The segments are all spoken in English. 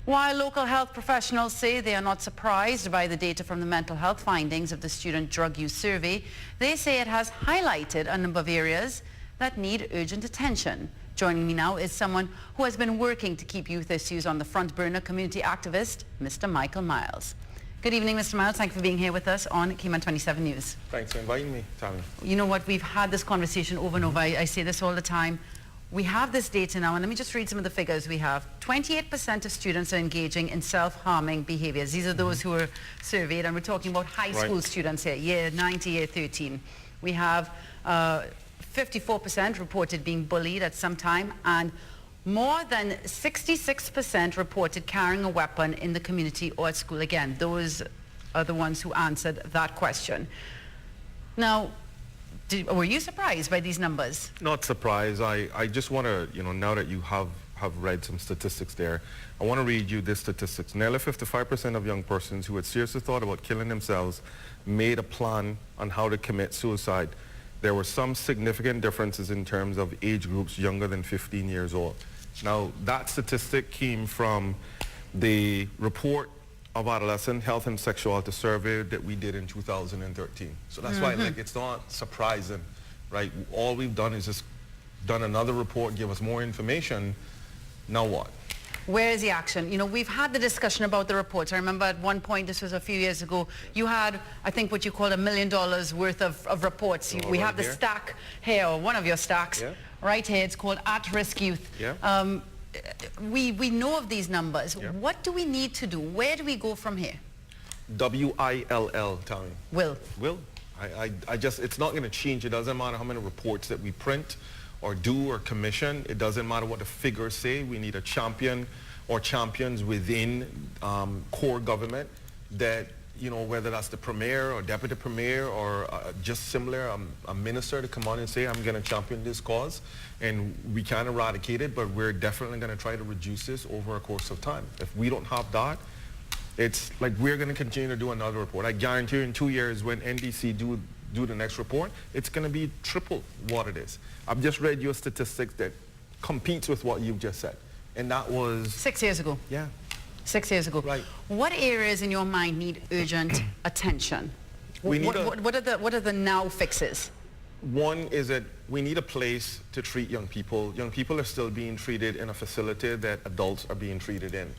While local health professionals say they are not surprised by the data from the mental health findings of the Student Drug Use Survey, they say it has highlighted a number of areas that need urgent attention. Joining me now is someone who has been working to keep youth issues on the front burner, community activist, Mr. Michael Myles. Good evening, Mr. Myles. Thank you for being here with us on Cayman 27 News. Thanks for inviting me, Tammi. You know what? We've had this conversation over and over. I say this all the time. We have this data now, and let me just read some of the figures we have. 28% of students are engaging in self-harming behaviors. These are those who are surveyed, and we're talking about high school students here, year 9 to year 13. We have 54% reported being bullied at some time, and more than 66% reported carrying a weapon in the community or at school. Again, those are the ones who answered that question. Now, were you surprised by these numbers? Not surprised. I just want to, now that you have read some statistics there, I want to read you this statistics. Nearly 55% of young persons who had seriously thought about killing themselves made a plan on how to commit suicide. There were some significant differences in terms of age groups younger than 15 years old. Now, that statistic came from the report of adolescent health and sexuality survey that we did in 2013. So that's why it's not surprising, right? All we've done is just done another report, give us more information. Now what? Where is the action? You know, we've had the discussion about the reports. I remember at one point, this was a few years ago, you had, I think, what you called $1 million worth of reports. We have the stack here, or one of your stacks, right here. It's called At-Risk Youth. We know of these numbers. What do we need to do? Where do we go from here? W-I-L-L, Tammi. Will. I just, it's not going to change. It doesn't matter how many reports that we print or do or commission. It doesn't matter what the figures say. We need a champion or champions within core government that, whether that's the premier or deputy premier or just similar, a minister to come on and say, I'm going to champion this cause. And we can't eradicate it, but we're definitely going to try to reduce this over a course of time. If we don't have that, it's like we're going to continue to do another report. I guarantee you in 2 years when NDC do the next report, it's going to be triple what it is. I've just read your statistics that competes with what you've just said. And that was 6 years ago. Yeah. 6 years ago. Right. What areas in your mind need urgent attention? What are the now fixes? One is that we need a place to treat young people. Young people are still being treated in a facility that adults are being treated in.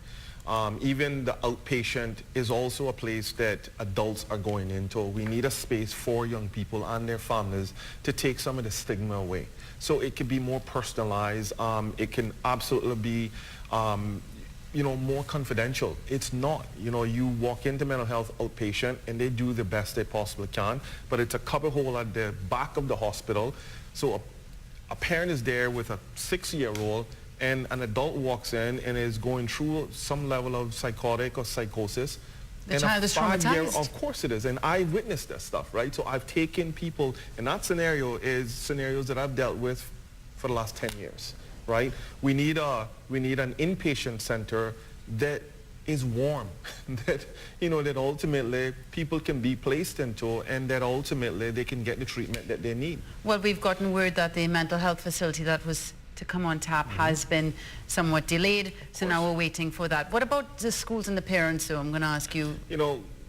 Even the outpatient is also a place that adults are going into. We need a space for young people and their families to take some of the stigma away. So it can be more personalized. It can absolutely be more confidential. It's not. You walk into mental health outpatient and they do the best they possibly can, but it's a cubbyhole at the back of the hospital. So a parent is there with a 6-year-old and an adult walks in and is going through some level of psychotic or psychosis. The child is traumatized. Of course it is, and I witnessed that stuff, right? So I've taken people, and that scenario is scenarios that I've dealt with for the last 10 years. Right? We need an inpatient center that is warm, that that ultimately people can be placed into, and that ultimately they can get the treatment that they need. Well, we've gotten word that the mental health facility that was to come on tap has been somewhat delayed, so now we're waiting for that. What about the schools and the parents, though? I'm going to ask you.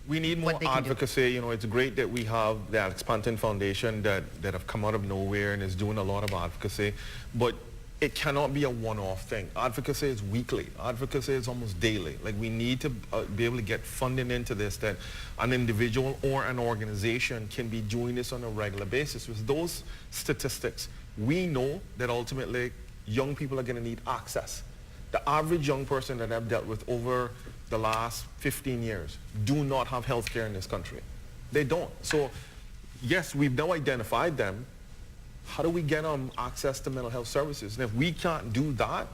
We need more advocacy. It's great that we have the Alex Panton Foundation that have come out of nowhere and is doing a lot of advocacy, but it cannot be a one-off thing. Advocacy is weekly. Advocacy is almost daily. Like, we need to be able to get funding into this, that an individual or an organization can be doing this on a regular basis. With those statistics, we know that ultimately young people are going to need access. The average young person that I've dealt with over the last 15 years do not have health care in this country. They don't. So, yes, we've now identified them. How do we get them access to mental health services? And if we can't do that,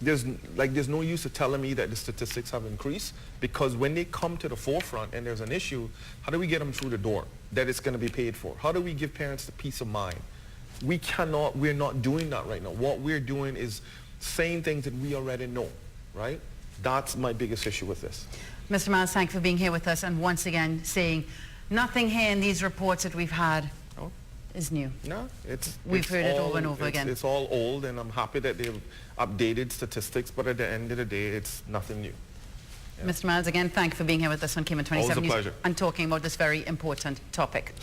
there's no use of telling me that the statistics have increased, because when they come to the forefront and there's an issue, how do we get them through the door that it's going to be paid for? How do we give parents the peace of mind? We're not doing that right now. What we're doing is saying things that we already know, right? That's my biggest issue with this. Mr. Myles, thank you for being here with us, and once again saying nothing here in these reports that we've had is new. No, we've heard it over and over again. It's all old, and I'm happy that they've updated statistics, but at the end of the day, it's nothing new. Yeah. Mr. Myles, again, thank you for being here with us on Cayman 27 Always a News pleasure. and talking about this very important topic.